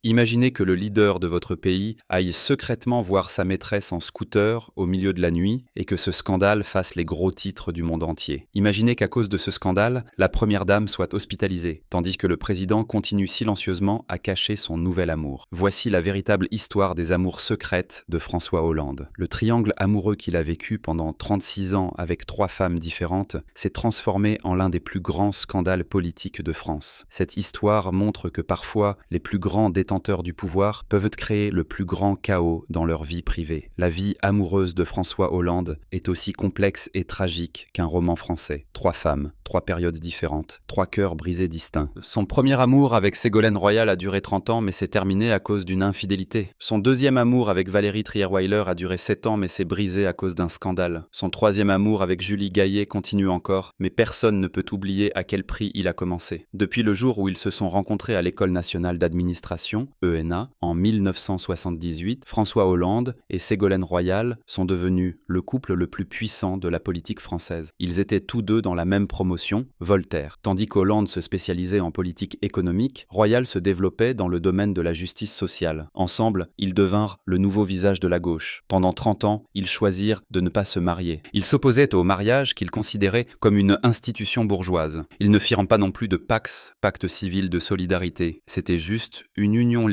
Imaginez que le leader de votre pays aille secrètement voir sa maîtresse en scooter au milieu de la nuit et que ce scandale fasse les gros titres du monde entier. Imaginez qu'à cause de ce scandale, la première dame soit hospitalisée, tandis que le président continue silencieusement à cacher son nouvel amour. Voici la véritable histoire des amours secrètes de François Hollande. Le triangle amoureux qu'il a vécu pendant 36 ans avec 3 femmes différentes s'est transformé en l'un des plus grands scandales politiques de France. Cette histoire montre que parfois, les plus grands détenteurs du pouvoir peuvent créer le plus grand chaos dans leur vie privée. La vie amoureuse de François Hollande est aussi complexe et tragique qu'un roman français. 3 femmes, 3 périodes différentes, 3 cœurs brisés distincts. Son premier amour avec Ségolène Royal a duré 30 ans mais s'est terminé à cause d'une infidélité. Son deuxième amour avec Valérie Trierweiler a duré 7 ans mais s'est brisé à cause d'un scandale. Son troisième amour avec Julie Gaillet continue encore, mais personne ne peut oublier à quel prix il a commencé. Depuis le jour où ils se sont rencontrés à l'École nationale d'administration, ENA, en 1978, François Hollande et Ségolène Royal sont devenus le couple le plus puissant de la politique française. Ils étaient tous deux dans la même promotion, Voltaire. Tandis qu'Hollande se spécialisait en politique économique, Royal se développait dans le domaine de la justice sociale. Ensemble, ils devinrent le nouveau visage de la gauche. Pendant 30 ans, ils choisirent de ne pas se marier. Ils s'opposaient au mariage qu'ils considéraient comme une institution bourgeoise. Ils ne firent pas non plus de Pax, pacte civil de solidarité. C'était juste une union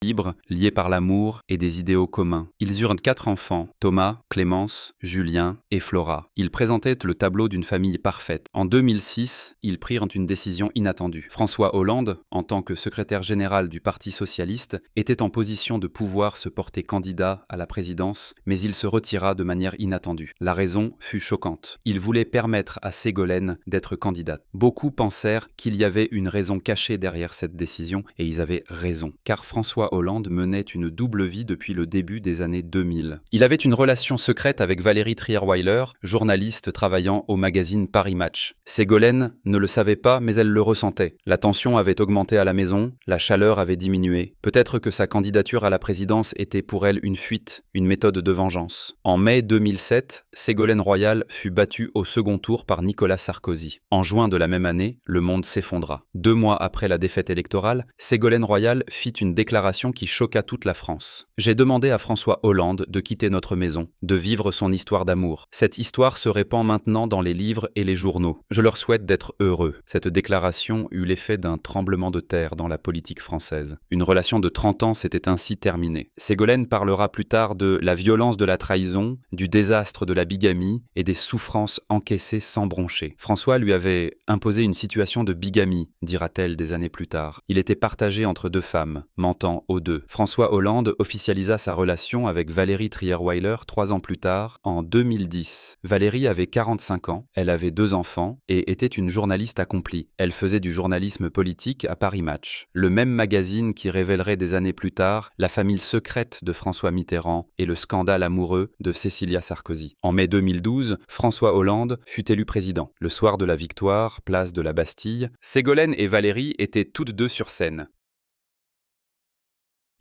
libre, liés par l'amour et des idéaux communs. Ils eurent 4 enfants, Thomas, Clémence, Julien et Flora. Ils présentaient le tableau d'une famille parfaite. En 2006, ils prirent une décision inattendue. François Hollande, en tant que secrétaire général du Parti socialiste, était en position de pouvoir se porter candidat à la présidence, mais il se retira de manière inattendue. La raison fut choquante. Il voulait permettre à Ségolène d'être candidate. Beaucoup pensèrent qu'il y avait une raison cachée derrière cette décision, et ils avaient raison, car François Hollande menait une double vie depuis le début des années 2000. Il avait une relation secrète avec Valérie Trierweiler, journaliste travaillant au magazine Paris Match. Ségolène ne le savait pas, mais elle le ressentait. La tension avait augmenté à la maison, la chaleur avait diminué. Peut-être que sa candidature à la présidence était pour elle une fuite, une méthode de vengeance. En mai 2007, Ségolène Royal fut battue au second tour par Nicolas Sarkozy. En juin de la même année, le monde s'effondra. 2 mois après la défaite électorale, Ségolène Royal fit une déclaration qui choqua toute la France. J'ai demandé à François Hollande de quitter notre maison, de vivre son histoire d'amour. Cette histoire se répand maintenant dans les livres et les journaux. Je leur souhaite d'être heureux. Cette déclaration eut l'effet d'un tremblement de terre dans la politique française. Une relation de 30 ans s'était ainsi terminée. Ségolène parlera plus tard de la violence de la trahison, du désastre de la bigamie et des souffrances encaissées sans broncher. François lui avait imposé une situation de bigamie, dira-t-elle des années plus tard. Il était partagé entre 2 femmes, mentant aux 2. François Hollande officialisa sa relation avec Valérie Trierweiler 3 ans plus tard, en 2010. Valérie avait 45 ans, elle avait 2 enfants et était une journaliste accomplie. Elle faisait du journalisme politique à Paris Match, le même magazine qui révélerait des années plus tard la famille secrète de François Mitterrand et le scandale amoureux de Cécilia Sarkozy. En mai 2012, François Hollande fut élu président. Le soir de la victoire, place de la Bastille, Ségolène et Valérie étaient toutes 2 sur scène.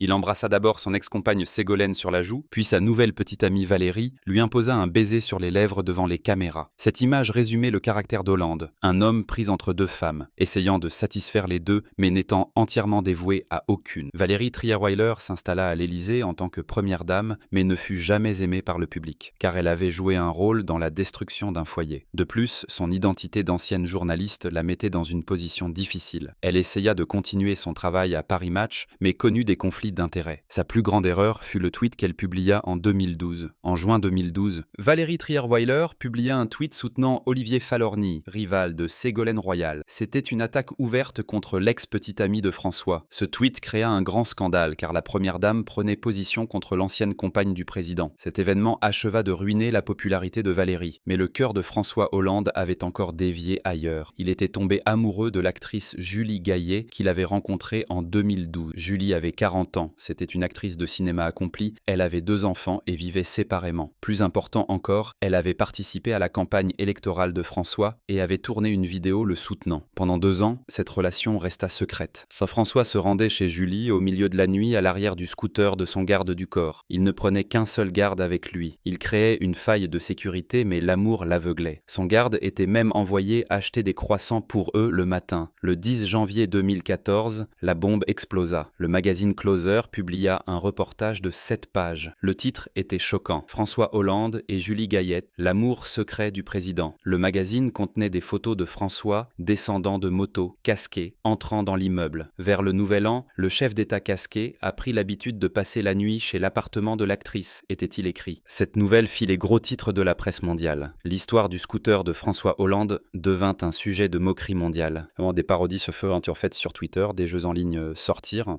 Il embrassa d'abord son ex-compagne Ségolène sur la joue, puis sa nouvelle petite amie Valérie lui imposa un baiser sur les lèvres devant les caméras. Cette image résumait le caractère d'Hollande, un homme pris entre 2 femmes, essayant de satisfaire les 2, mais n'étant entièrement dévoué à aucune. Valérie Trierweiler s'installa à l'Élysée en tant que première dame, mais ne fut jamais aimée par le public, car elle avait joué un rôle dans la destruction d'un foyer. De plus, son identité d'ancienne journaliste la mettait dans une position difficile. Elle essaya de continuer son travail à Paris Match, mais connut des conflits d'intérêt. Sa plus grande erreur fut le tweet qu'elle publia en 2012. En juin 2012, Valérie Trierweiler publia un tweet soutenant Olivier Falorni, rival de Ségolène Royal. C'était une attaque ouverte contre l'ex-petite amie de François. Ce tweet créa un grand scandale car la première dame prenait position contre l'ancienne compagne du président. Cet événement acheva de ruiner la popularité de Valérie. Mais le cœur de François Hollande avait encore dévié ailleurs. Il était tombé amoureux de l'actrice Julie Gaillet qu'il avait rencontrée en 2012. Julie avait 40 ans ans, c'était une actrice de cinéma accomplie, elle avait 2 enfants et vivait séparément. Plus important encore, elle avait participé à la campagne électorale de François et avait tourné une vidéo le soutenant. Pendant 2 ans, cette relation resta secrète. Saint-François se rendait chez Julie au milieu de la nuit à l'arrière du scooter de son garde du corps. Il ne prenait qu'un seul garde avec lui. Il créait une faille de sécurité, mais l'amour l'aveuglait. Son garde était même envoyé acheter des croissants pour eux le matin. Le 10 janvier 2014, la bombe explosa. Le magazine Closer publia un reportage de 7 pages. Le titre était choquant. François Hollande et Julie Gaillet, l'amour secret du président. Le magazine contenait des photos de François descendant de moto, casqué, entrant dans l'immeuble. Vers le nouvel an, le chef d'État casqué a pris l'habitude de passer la nuit chez l'appartement de l'actrice, était-il écrit. Cette nouvelle fit les gros titres de la presse mondiale. L'histoire du scooter de François Hollande devint un sujet de moquerie mondiale. Vraiment, des parodies se furent faites sur Twitter, des jeux en ligne sortirent.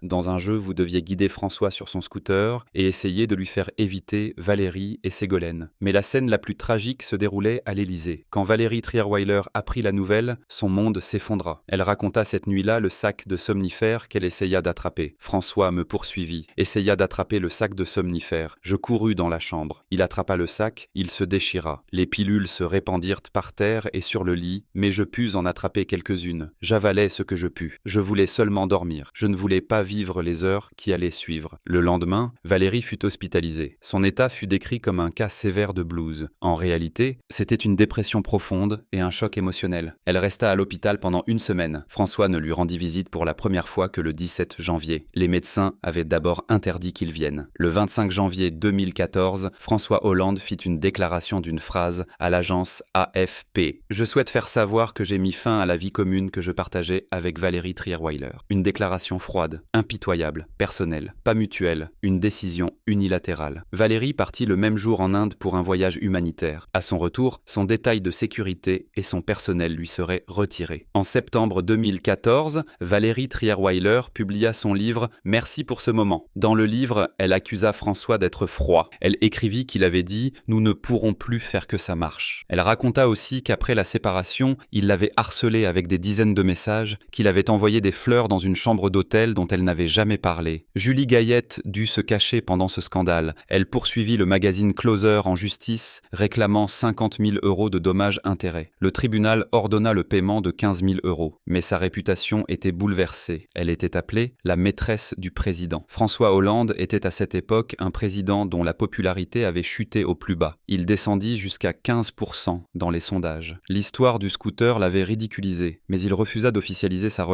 Dans un jeu, vous deviez guider François sur son scooter et essayer de lui faire éviter Valérie et Ségolène. Mais la scène la plus tragique se déroulait à l'Élysée. Quand Valérie Trierweiler apprit la nouvelle, son monde s'effondra. Elle raconta cette nuit-là le sac de somnifères qu'elle essaya d'attraper. François me poursuivit, essaya d'attraper le sac de somnifères. Je courus dans la chambre. Il attrapa le sac, il se déchira. Les pilules se répandirent par terre et sur le lit, mais je pus en attraper quelques-unes. J'avalai ce que je pus. Je voulais seulement dormir. Je ne voulais pas vivre les heures qui allaient suivre. Le lendemain, Valérie fut hospitalisée. Son état fut décrit comme un cas sévère de blues. En réalité, c'était une dépression profonde et un choc émotionnel. Elle resta à l'hôpital pendant 1 semaine. François ne lui rendit visite pour la première fois que le 17 janvier. Les médecins avaient d'abord interdit qu'il vienne. Le 25 janvier 2014, François Hollande fit une déclaration d'une phrase à l'agence AFP. « Je souhaite faire savoir que j'ai mis fin à la vie commune que je partageais avec Valérie Trierweiler. » Une déclaration froide, impitoyable, personnelle, pas mutuelle, une décision unilatérale. Valérie partit le même jour en Inde pour un voyage humanitaire. À son retour, son détail de sécurité et son personnel lui seraient retirés. En septembre 2014, Valérie Trierweiler publia son livre « Merci pour ce moment ». Dans le livre, elle accusa François d'être froid. Elle écrivit qu'il avait dit « Nous ne pourrons plus faire que ça marche ». Elle raconta aussi qu'après la séparation, il l'avait harcelée avec des dizaines de messages, qu'il avait envoyé des fleurs dans une chambre d'hôtel dont elle n'avait jamais parlé. Julie Gaillet dut se cacher pendant ce scandale. Elle poursuivit le magazine Closer en justice, réclamant 50 000 € de dommages-intérêts. Le tribunal ordonna le paiement de 15 000 €. Mais sa réputation était bouleversée. Elle était appelée la maîtresse du président. François Hollande était à cette époque un président dont la popularité avait chuté au plus bas. Il descendit jusqu'à 15% dans les sondages. L'histoire du scooter l'avait ridiculisé, mais il refusa d'officialiser sa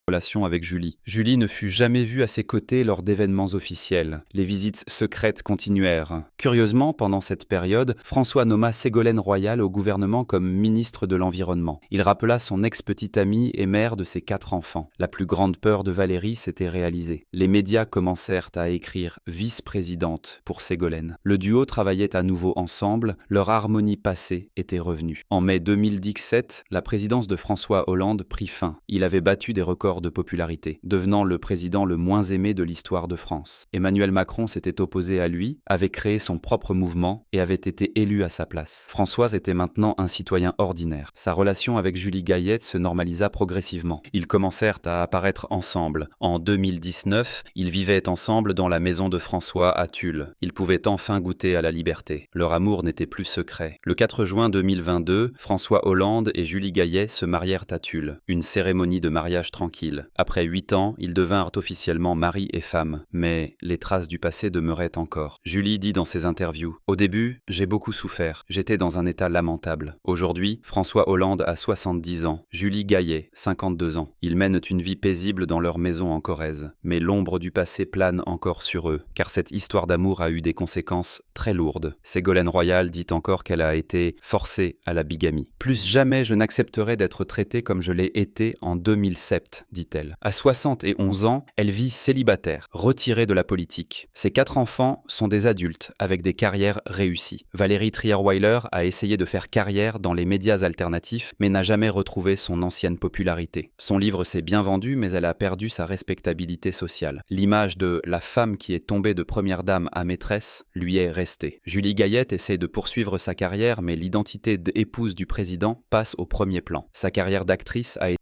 relation avec Julie. Julie ne fut jamais vue à ses côtés lors d'événements officiels. Les visites secrètes continuèrent. Curieusement, pendant cette période, François nomma Ségolène Royal au gouvernement comme ministre de l'Environnement. Il rappela son ex-petite amie et mère de ses 4 enfants. La plus grande peur de Valérie s'était réalisée. Les médias commencèrent à écrire « vice-présidente » pour Ségolène. Le duo travaillait à nouveau ensemble, leur harmonie passée était revenue. En mai 2017, la présidence de François Hollande prit fin. Il avait battu des records de popularité, devenant le président le moins aimé de l'histoire de France. Emmanuel Macron s'était opposé à lui, avait créé son propre mouvement et avait été élu à sa place. François était maintenant un citoyen ordinaire. Sa relation avec Julie Gaillet se normalisa progressivement. Ils commencèrent à apparaître ensemble. En 2019, ils vivaient ensemble dans la maison de François à Tulle. Ils pouvaient enfin goûter à la liberté. Leur amour n'était plus secret. Le 4 juin 2022, François Hollande et Julie Gaillet se marièrent à Tulle. Une cérémonie de mariage tranquille. Après 8 ans, ils devinrent officiellement mari et femme, mais les traces du passé demeuraient encore. Julie dit dans ses interviews « Au début, j'ai beaucoup souffert. J'étais dans un état lamentable. Aujourd'hui, François Hollande a 70 ans. Julie Gaillet, 52 ans. Ils mènent une vie paisible dans leur maison en Corrèze. Mais l'ombre du passé plane encore sur eux, car cette histoire d'amour a eu des conséquences très lourdes. Ségolène Royal dit encore qu'elle a été forcée à la bigamie. « Plus jamais je n'accepterai d'être traitée comme je l'ai été en 2007. » dit-elle. À 71 ans, elle vit célibataire, retirée de la politique. Ses 4 enfants sont des adultes, avec des carrières réussies. Valérie Trierweiler a essayé de faire carrière dans les médias alternatifs, mais n'a jamais retrouvé son ancienne popularité. Son livre s'est bien vendu, mais elle a perdu sa respectabilité sociale. L'image de la femme qui est tombée de première dame à maîtresse lui est restée. Julie Gaillet essaie de poursuivre sa carrière, mais l'identité d'épouse du président passe au premier plan. Sa carrière d'actrice a été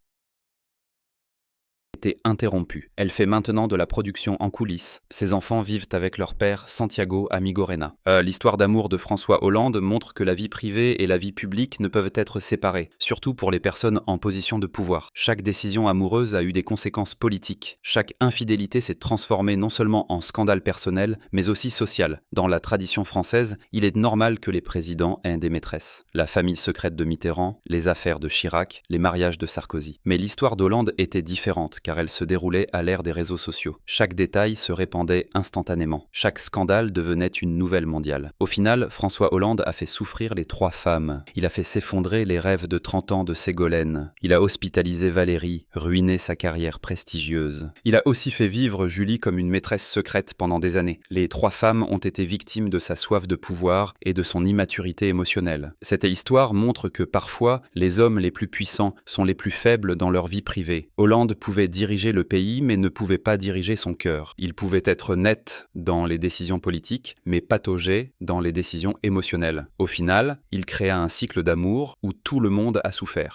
été interrompue. Elle fait maintenant de la production en coulisses. Ses enfants vivent avec leur père Santiago Amigorena. L'histoire d'amour de François Hollande montre que la vie privée et la vie publique ne peuvent être séparées, surtout pour les personnes en position de pouvoir. Chaque décision amoureuse a eu des conséquences politiques. Chaque infidélité s'est transformée non seulement en scandale personnel, mais aussi social. Dans la tradition française, il est normal que les présidents aient des maîtresses. La famille secrète de Mitterrand, les affaires de Chirac, les mariages de Sarkozy. Mais l'histoire d'Hollande était différente, car elle se déroulait à l'ère des réseaux sociaux. Chaque détail se répandait instantanément. Chaque scandale devenait une nouvelle mondiale. Au final, François Hollande a fait souffrir les 3 femmes. Il a fait s'effondrer les rêves de 30 ans de Ségolène. Il a hospitalisé Valérie, ruiné sa carrière prestigieuse. Il a aussi fait vivre Julie comme une maîtresse secrète pendant des années. Les 3 femmes ont été victimes de sa soif de pouvoir et de son immaturité émotionnelle. Cette histoire montre que parfois, les hommes les plus puissants sont les plus faibles dans leur vie privée. Hollande pouvait diriger le pays, mais ne pouvait pas diriger son cœur. Il pouvait être net dans les décisions politiques, mais patauger dans les décisions émotionnelles. Au final, il créa un cycle d'amour où tout le monde a souffert.